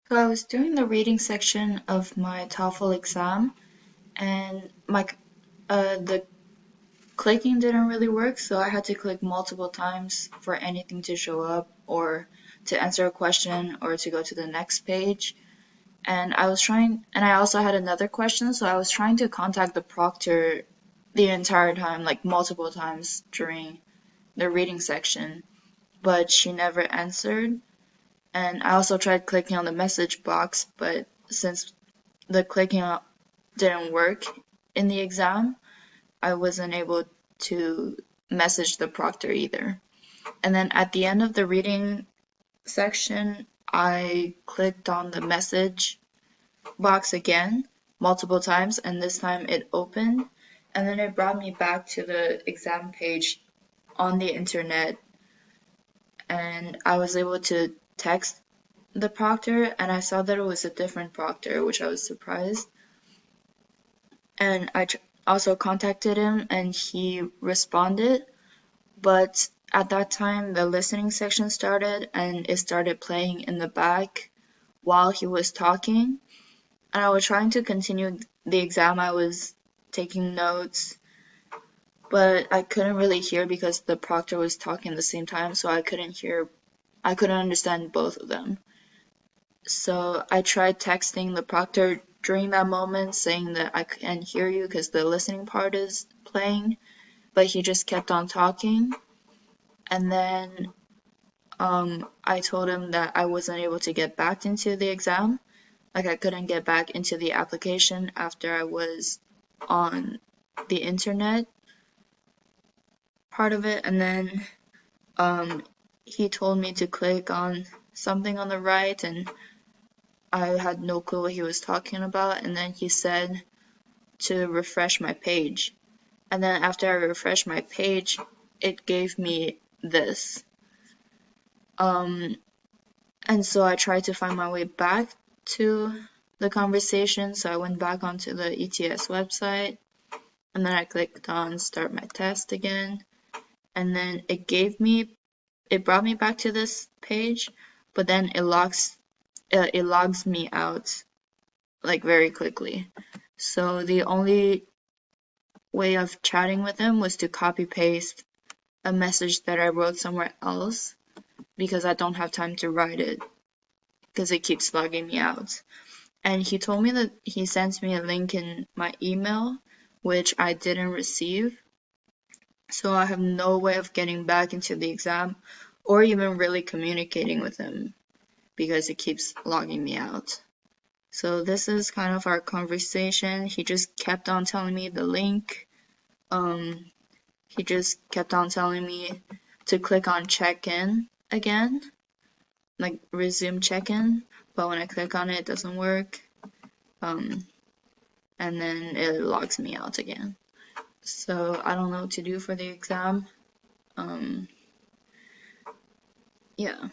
So I was doing the reading section of my Toefl exam, and the clicking didn't really work, so I had to click multiple times for anything to show up, or to answer a question, or to go to the next page. And I also had another question, so I was trying to contact the proctor the entire time, like multiple times during the reading section, but she never answered. And I also tried clicking on the message box, but since the clicking didn't work in the exam, I wasn't able to message the proctor either. And then at the end of the reading section, I clicked on the message box again multiple times, and this time it opened, and then it brought me back to the exam page on the internet, and I was able to text the proctor, and I saw that it was a different proctor, which I was surprised. And I also contacted him, and he responded, but at that time the listening section started, and it started playing in the back while he was talking, and I was trying to continue the exam. I was taking notes, but I couldn't really hear because the proctor was talking at the same time, so I couldn't understand both of them. So I tried texting the proctor during that moment, saying that I can't hear you because the listening part is playing, but he just kept on talking. And then I told him that I wasn't able to get back into the exam. Like, I couldn't get back into the application after I was on the internet part of it. And then he told me to click on something on the right, and I had no clue what he was talking about. And then he said to refresh my page. And then after I refreshed my page, it gave me this. And so I tried to find my way back to the conversation. So I went back onto the ETS website, and then I clicked on start my test again. And then it brought me back to this page, but then it logs me out like very quickly. So the only way of chatting with him was to copy paste a message that I wrote somewhere else, because I don't have time to write it because it keeps logging me out. And he told me that he sent me a link in my email, which I didn't receive. So I have no way of getting back into the exam or even really communicating with him because it keeps logging me out. So this is kind of our conversation. He just kept on telling me the link. He just kept on telling me to click on check-in again, like resume check-in, but when I click on it, it doesn't work. And then it logs me out again. So I don't know what to do for the exam. Yeah.